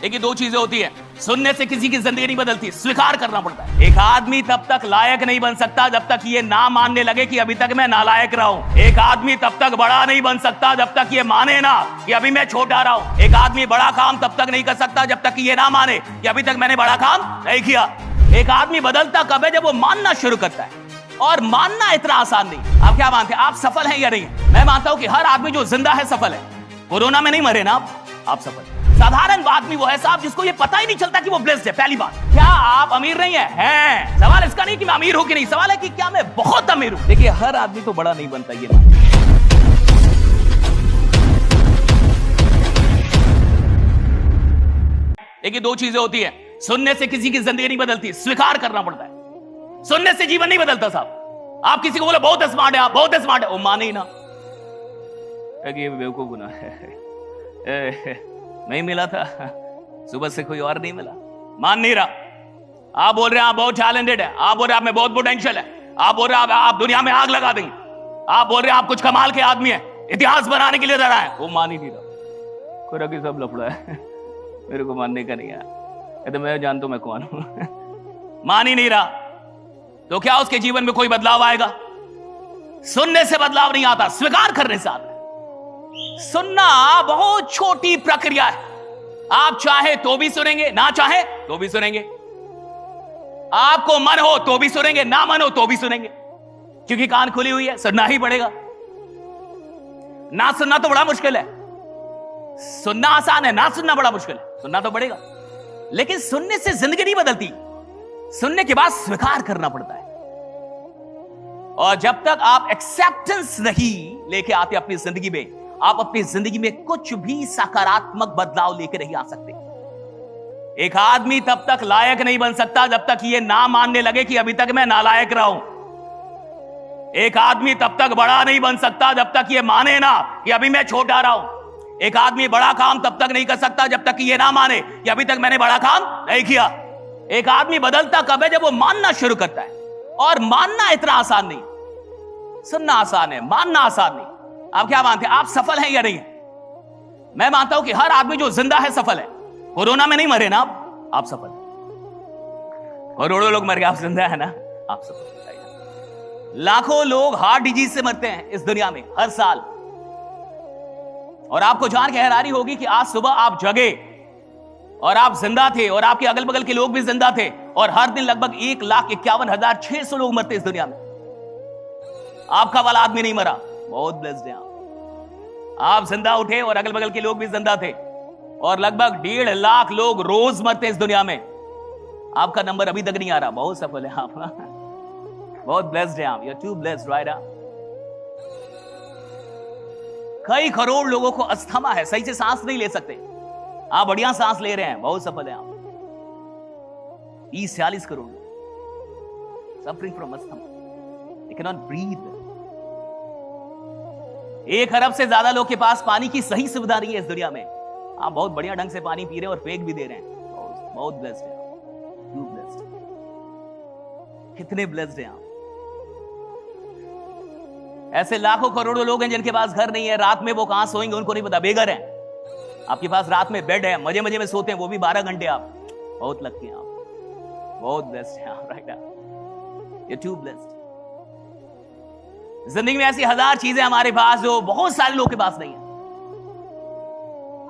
देखिए दो चीजें होती है, सुनने से किसी की जिंदगी नहीं बदलती, स्वीकार करना पड़ता है। एक आदमी तब तक लायक नहीं बन सकता जब तक ये ना मानने लगे कि अभी तक मैं नालायक रहा हूं। एक आदमी तब तक बड़ा नहीं बन सकता जब तक ये माने ना कि अभी मैं छोटा रहा हूं। एक आदमी बड़ा काम तब तक नहीं कर सकता जब तक कि ये ना माने कि अभी तक मैंने बड़ा काम नहीं किया। एक आदमी बदलता कब है? जब वो मानना शुरू करता है। और मानना इतना आसान नहीं। आप क्या मानते हैं? आप सफल हैं या नहीं? मैं मानता हूं कि हर आदमी जो जिंदा है सफल है। कोरोना में नहीं मरे ना आप सफल। साधारण आदमी वो है साहब जिसको ये पता ही नहीं चलता कि वो ब्लेस्ड है। पहली बात, क्या आप अमीर नहीं है? हैं। सवाल इसका नहीं कि मैं अमीर हूं कि नहीं, सवाल है कि क्या मैं बहुत अमीर हूं। देखिए हर आदमी तो बड़ा नहीं बनता, ये बात। देखिए दो चीजें होती है, सुनने से किसी की जिंदगी नहीं बदलती, स्वीकार करना पड़ता है। सुनने से जीवन नहीं बदलता साहब। आप किसी को बोले बहुत स्मार्ट है, आप बहुत स्मार्ट है, वो माने ही ना, ये बेवकूफ गुना है, नहीं मिला था, सुबह से कोई और नहीं मिला, मान नहीं रहा। आप बोल रहे हैं आप बहुत टैलेंटेड है, आप बोल रहे हैं आप में बहुत पोटेंशियल है, आप बोल रहे हैं आप दुनिया में आग लगा देंगे, आप बोल रहे हैं आप कुछ कमाल के आदमी है, इतिहास बनाने के लिए डरा है, वो मान ही नहीं रहा। कोई रखी सब लफड़ा है, मेरे को मानने का नहीं है, तो मैं जानता हूं मैं कौन हूं। मान ही नहीं रहा, तो क्या उसके जीवन में कोई बदलाव आएगा? सुनने से बदलाव नहीं आता, स्वीकार करने से आता है। सुनना बहुत छोटी प्रक्रिया है। आप चाहे तो भी सुनेंगे, ना चाहे तो भी सुनेंगे। आपको मन हो तो भी सुनेंगे, ना मन हो तो भी सुनेंगे, क्योंकि कान खुली हुई है, सुनना ही पड़ेगा। ना सुनना तो बड़ा मुश्किल है, सुनना आसान है, ना सुनना बड़ा मुश्किल है। सुनना तो पड़ेगा, लेकिन सुनने से जिंदगी नहीं बदलती, सुनने के बाद स्वीकार करना पड़ता है। और जब तक आप एक्सेप्टेंस नहीं लेके आते अपनी जिंदगी में, आप अपनी जिंदगी में कुछ भी सकारात्मक बदलाव लेकर नहीं आ सकते। एक आदमी तब तक लायक नहीं बन सकता जब तक ये ना मानने लगे कि अभी तक मैं नालायक रहा हूं। एक आदमी तब तक बड़ा नहीं बन सकता जब तक ये माने ना कि अभी मैं छोटा रहा हूं। एक आदमी बड़ा काम तब तक नहीं कर सकता जब तक कि ये ना माने कि अभी तक मैंने बड़ा काम नहीं किया। एक आदमी बदलता कब है? जब वो मानना शुरू करता है। और मानना इतना आसान नहीं, सुनना आसान है, मानना आसान नहीं। आप क्या मानते हैं? आप सफल हैं या नहीं? मैं मानता हूं कि हर आदमी जो जिंदा है सफल है। कोरोना में नहीं मरे ना आप सफल। करोड़ों लोग मर गए, आप जिंदा है ना, आप सफल। लाखों लोग हार्ट डिजीज से मरते हैं इस दुनिया में हर साल। और आपको जान के हैरानी होगी कि आज सुबह आप जगे और आप जिंदा थे, और आपके अगल बगल के लोग भी जिंदा थे, और हर दिन लगभग 1,51,600 लोग मरते इस दुनिया में। आपका वाला आदमी नहीं मरा, बहुत ब्लेस्ड हैं आप जिंदा उठे और अगल बगल के लोग भी जिंदा थे, और लगभग 1.5 लाख लोग रोज मरते इस दुनिया में। आपका नंबर अभी तक नहीं आ रहा, बहुत सफल है आप, बहुत ब्लेस्ड हैं आप, you are too blessed right. कई करोड़ लोगों को अस्थमा है, सही से सांस नहीं ले सकते, आप बढ़िया सांस ले रहे हैं, बहुत सफल है आप। 30-40 crore suffering from asthma, they can not breathe. 1 अरब से ज्यादा लोग के पास पानी की सही सुविधा नहीं है इस दुनिया में। आप बहुत बढ़िया ढंग से पानी पी रहे हैं और फेंक भी दे रहे हैं, बहुत ब्लेस्ड हैं आप, यू ब्लेस्ड। कितने ब्लेस्ड हैं आप। ऐसे लाखों करोड़ों लोग हैं जिनके पास घर नहीं है, रात में वो कहां सोएंगे उनको नहीं पता, बेघर हैं। आपके पास रात में बेड है, मजे मजे में सोते हैं, वो भी 12 घंटे। आप बहुत लकी हैं आप, बहुत ब्लेस्ड हैं आप राइट, यू टू ब्लेस्ड। जिंदगी में ऐसी 1000 चीजें हमारे पास जो बहुत सारे लोगों के पास नहीं है।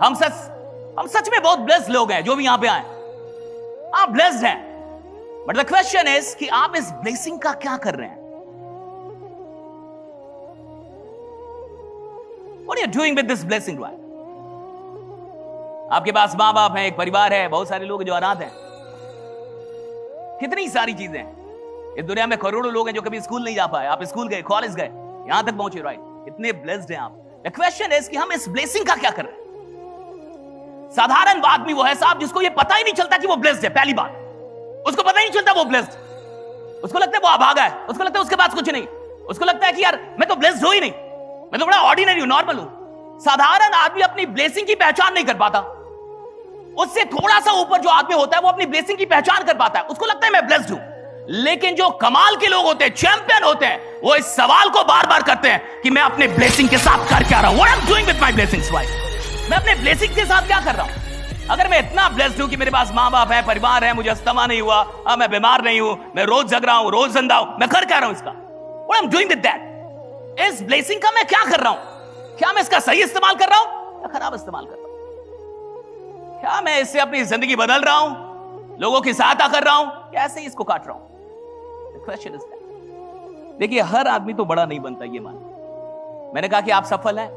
हम सच में बहुत ब्लेस्ड लोग हैं जो भी यहां पे आए, आप ब्लेस्ड हैं। बट द क्वेश्चन इज कि आप इस ब्लेसिंग का क्या कर रहे हैं? What are you doing with this blessing, right? आपके पास मां बाप है, एक परिवार है, बहुत सारे लोग जो अनाथ हैं, कितनी सारी चीजें हैं इस दुनिया में। करोड़ों लोग हैं जो कभी स्कूल नहीं जा पाए, आप स्कूल गए, कॉलेज गए, यहां तक पहुंचे राइट, इतने ब्लेस्ड हैं आप। द क्वेश्चन इज कि हम इस ब्लेसिंग का क्या कर रहे हैं? साधारण आदमी वो है साहब जिसको ये पता ही नहीं चलता कि वो ब्लेस्ड है। पहली बात, उसको पता ही नहीं चलता वो ब्लेस्ड। उसको लगता है वो अभागा है, उसको लगता है उसके पास कुछ नहीं, उसको लगता है कि यार मैं तो ब्लेस्ड हो ही नहीं, मैं तो बड़ा ऑर्डिनरी हूं, नॉर्मल हूं। साधारण आदमी अपनी ब्लेसिंग की पहचान नहीं कर पाता। उससे थोड़ा सा ऊपर जो आदमी होता है वो अपनी ब्लेसिंग की पहचान कर पाता है, उसको लगता है मैं ब्लेस्ड हूं। लेकिन जो कमाल के लोग होते हैं, चैंपियन होते हैं, वो इस सवाल को बार बार करते हैं कि मैं अपने ब्लेसिंग के साथ कर क्या रहा हूं, what I am doing with my blessings, wife. मैं अपने ब्लेसिंग के साथ क्या कर रहा हूं? अगर मैं इतना ब्लेस्ड हूं कि मेरे पास मां बाप है, परिवार है, मुझे अस्थमा नहीं हुआ, मैं बीमार नहीं हूं, मैं रोज जग रहा हूं, रोज जिंदा हूं, मैं कर क्या रहा हूं इसका? What I'm doing with that? इस ब्लेसिंग का मैं क्या कर रहा हूं? क्या मैं इसका सही इस्तेमाल कर रहा हूं या खराब इस्तेमाल कर रहा हूं? क्या मैं इससे अपनी जिंदगी बदल रहा हूं, लोगों की सहायता कर रहा हूं, या ऐसे ही इसको काट रहा हूं? The question is that. देखिए, हर आदमी तो बड़ा नहीं बनता, ये मान। मैंने कहा कि आप सफल हैं,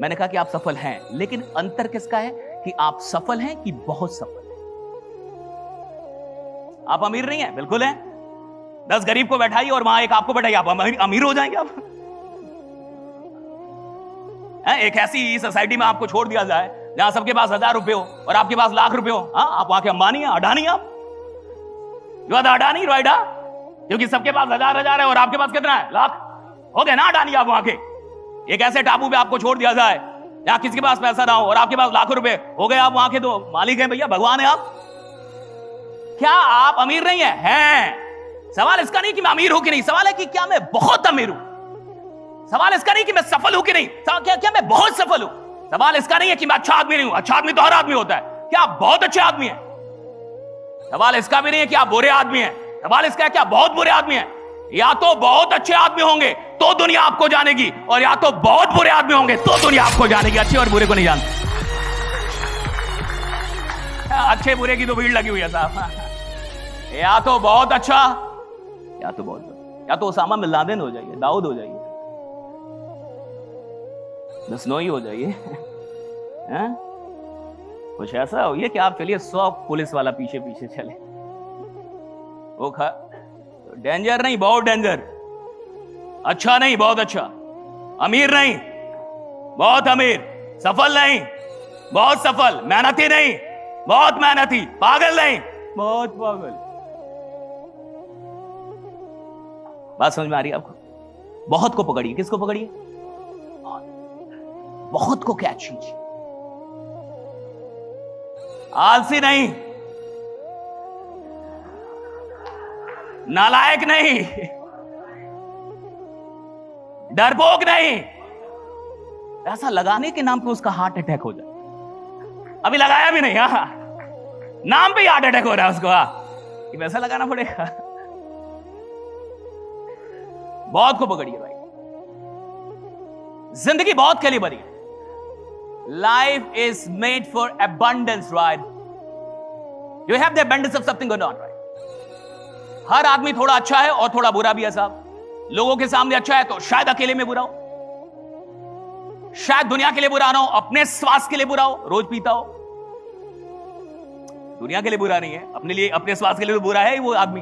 मैंने कहा कि आप सफल हैं, लेकिन अंतर किसका है कि आप सफल हैं कि बहुत सफल हैं। आप अमीर नहीं हैं, बिल्कुल हैं। 10 गरीब को बैठाइए और वहां एक आपको बैठाइए, आप अमीर हो जाएंगे। आप एक ऐसी सोसाइटी में आपको छोड़ दिया जाए जहां सबके पास 1000 रुपए हो और आपके पास लाख रुपए हो, आप वहां के अंबानी हैं, अडानी आप, you are the Adani, right? क्योंकि सबके पास 1000 है और आपके पास कितना है? लाख। हो गए ना अडानी आप वहां के। एक ऐसे टापू पे आपको छोड़ दिया जाए जहां किसी के पास पैसा ना हो और आपके पास लाखों रुपए, हो गए आप वहां के तो मालिक हैं भैया, भगवान है आप। क्या आप अमीर नहीं हैं? सवाल इसका नहीं कि मैं अमीर हूं कि नहीं, सवाल है कि क्या मैं बहुत अमीर हूं। सवाल इसका नहीं कि मैं सफल हूं कि नहीं, क्या मैं बहुत सफल हूं। सवाल इसका नहीं है कि मैं अच्छा आदमी नहीं हूं, अच्छा आदमी तो हर आदमी होता है। क्या आप बहुत अच्छे आदमी हैं? सवाल इसका भी नहीं है कि आप बुरे आदमी हैं, सवाल इसका है कि आप बहुत बुरे आदमी हैं। या तो बहुत अच्छे आदमी होंगे तो दुनिया आपको जानेगी, और या तो बहुत बुरे आदमी होंगे तो दुनिया आपको जानेगी। अच्छे और बुरे को नहीं जानते। अच्छे बुरे की तो भीड़ लगी हुई है साहब। या तो बहुत अच्छा या तो बहुत बुरा, या तो उसामा बिन लादेन हो जाइए, दाऊद हो जाइए, बिश्नोई हो जाइए, कुछ ऐसा हो कि आप चलिए 100 पुलिस वाला पीछे पीछे चले। वो डेंजर नहीं, बहुत डेंजर। अच्छा नहीं, बहुत अच्छा। अमीर नहीं, बहुत अमीर। सफल नहीं, बहुत सफल। मेहनती नहीं, बहुत मेहनती। पागल नहीं, बहुत पागल। बात समझ में आ रही है आपको? बहुत को पकड़िए। किसको पकड़िए? बहुत को कैच कीजिए। आलसी नहीं, नालायक नहीं, डरपोक नहीं। ऐसा लगाने के नाम पे उसका हार्ट अटैक हो जाए। अभी लगाया भी नहीं, नाम पे ही हार्ट अटैक हो रहा है उसको। कि पैसा लगाना पड़ेगा। बहुत को पकड़िए भाई। जिंदगी बहुत के लिए बनी है। Life is made for abundance, right? You have the abundance of something going on, right? हर आदमी थोड़ा अच्छा है और थोड़ा बुरा भी है साहब। लोगों के सामने अच्छा है तो शायद अकेले में बुरा हो, शायद दुनिया के लिए बुरा ना हो, अपने स्वास्थ्य के लिए बुरा हो, रोज पीता हो। दुनिया के लिए बुरा नहीं है, अपने लिए, अपने स्वास्थ्य के लिए तो बुरा है वो आदमी।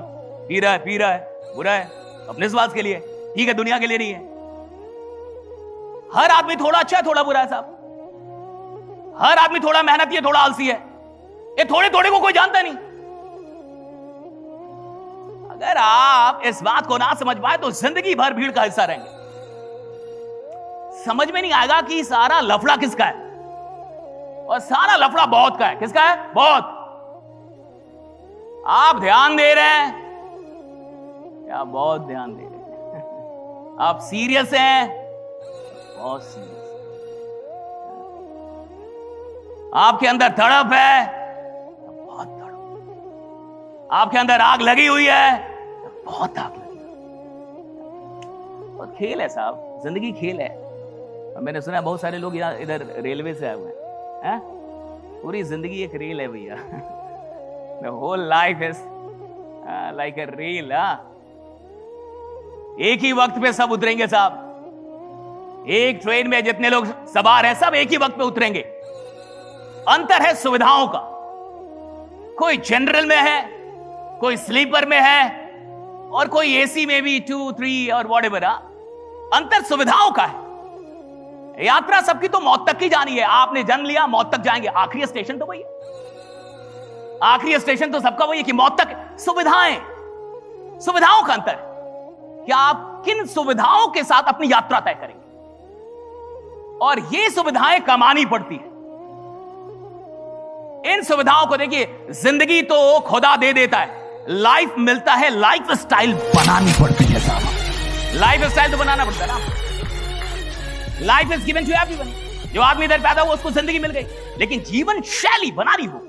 पी रहा है, बुरा है अपने स्वास्थ्य के लिए, ठीक है, दुनिया के लिए नहीं है। हर आदमी थोड़ा अच्छा है, थोड़ा बुरा है साहब। हर आदमी थोड़ा मेहनती है, थोड़ा आलसी है। ये थोड़े थोड़े को कोई जानता नहीं। अगर आप इस बात को ना समझ पाए तो जिंदगी भर भीड़ का हिस्सा रहेंगे। समझ में नहीं आएगा कि सारा लफड़ा किसका है, और सारा लफड़ा बहुत का है। किसका है? बहुत। आप ध्यान दे रहे हैं या बहुत ध्यान दे रहे हैं? आप सीरियस हैं, बहुत सीरियस। आपके अंदर तड़प है, बहुत तड़प। आपके अंदर आग लगी हुई है, बहुत आग लगी। और खेल है साहब, जिंदगी खेल है। और मैंने सुना बहुत सारे लोग यहाँ इधर रेलवे से आए हुए हैं। पूरी जिंदगी एक रेल है भैया। The whole life is like a reel। एक ही वक्त पे सब उतरेंगे साहब। एक ट्रेन में जितने लोग सवार हैं सब एक ही वक्त पे उतरेंगे। अंतर है सुविधाओं का। कोई जनरल में है, कोई स्लीपर में है, और कोई एसी में भी 2, 3 और व्हाटएवर। अंतर सुविधाओं का है। यात्रा सबकी तो मौत तक की जानी है। आपने जन्म लिया, मौत तक जाएंगे। आखिरी स्टेशन तो वही है। आखिरी स्टेशन तो सबका वही है कि मौत तक। सुविधाओं का अंतर है कि आप किन सुविधाओं के साथ अपनी यात्रा तय करेंगे, और ये सुविधाएं कमानी पड़ती है। इन सुविधाओं को देखिए, जिंदगी तो खुदा दे देता है, लाइफ मिलता है, लाइफ स्टाइल बनानी पड़ती है साहब। लाइफ स्टाइल तो बनाना पड़ता है ना। Life is given to everyone. जो आदमी इधर पैदा हुआ उसको जिंदगी मिल गई, लेकिन जीवन शैली बनानी हो।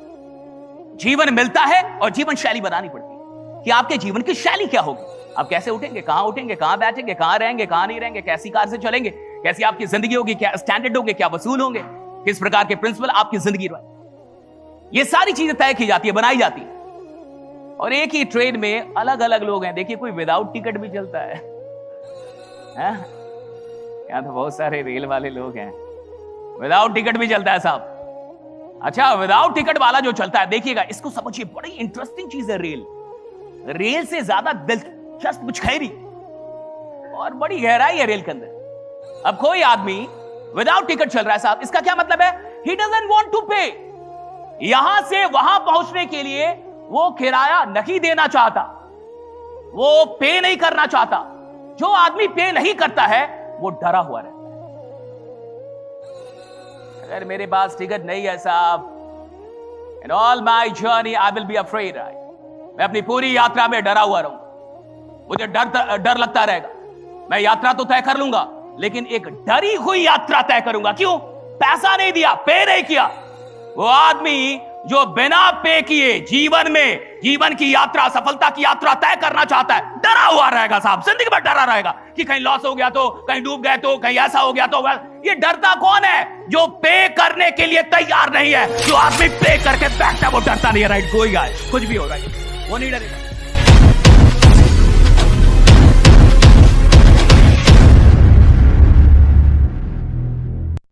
जीवन मिलता है और जीवन शैली बनानी पड़ती है कि आपके जीवन की शैली क्या होगी। आप कैसे उठेंगे, कहां बैठेंगे, कहां रहेंगे, कहां नहीं रहेंगे, कैसी कार से चलेंगे, कैसी आपकी जिंदगी होगी, क्या स्टैंडर्ड होंगे, क्या वसूल होंगे, किस प्रकार के प्रिंसिपल आपकी जिंदगी रहे। ये सारी चीजें तय की जाती है, बनाई जाती है। और एक ही ट्रेन में अलग अलग लोग हैं। देखिए, कोई विदाउट टिकट भी चलता है। यहां तो बहुत सारे रेल वाले लोग हैं, विदाउट टिकट भी चलता है साहब। अच्छा, विदाउट टिकट वाला जो चलता है, देखिएगा, इसको समझिए, बड़ी इंटरेस्टिंग चीज है रेल। रेल से ज्यादा दिलचस्प कुछ है नहीं, और बड़ी गहराई है रेल के अंदर। अब कोई आदमी विदाउट टिकट चल रहा है साहब, इसका क्या मतलब है? ही डजंट वांट टू पे। यहां से वहां पहुंचने के लिए वो किराया नहीं देना चाहता, वो पे नहीं करना चाहता। जो आदमी पे नहीं करता है वो डरा हुआ रहता है। अगर मेरे पास टिकट नहीं है साहब, in all my journey I will be afraid. मैं अपनी पूरी यात्रा में डरा हुआ रहूंगा, मुझे डर लगता रहेगा। मैं यात्रा तो तय कर लूंगा, लेकिन एक डरी हुई यात्रा तय करूंगा। क्यों? पैसा नहीं दिया, पे नहीं किया। वो आदमी जो बिना पे किए जीवन में, जीवन की यात्रा, सफलता की यात्रा तय करना चाहता है, डरा हुआ रहेगा साहब। जिंदगी भर डरा रहेगा कि कहीं लॉस हो गया तो, कहीं डूब गए तो, कहीं ऐसा हो गया तो। ये डरता कौन है? जो पे करने के लिए तैयार नहीं है। जो आदमी पे करके बैठता है वो डरता नहीं है। राइट, कोई गाय कुछ भी हो रहा है, वो नहीं डरेगा।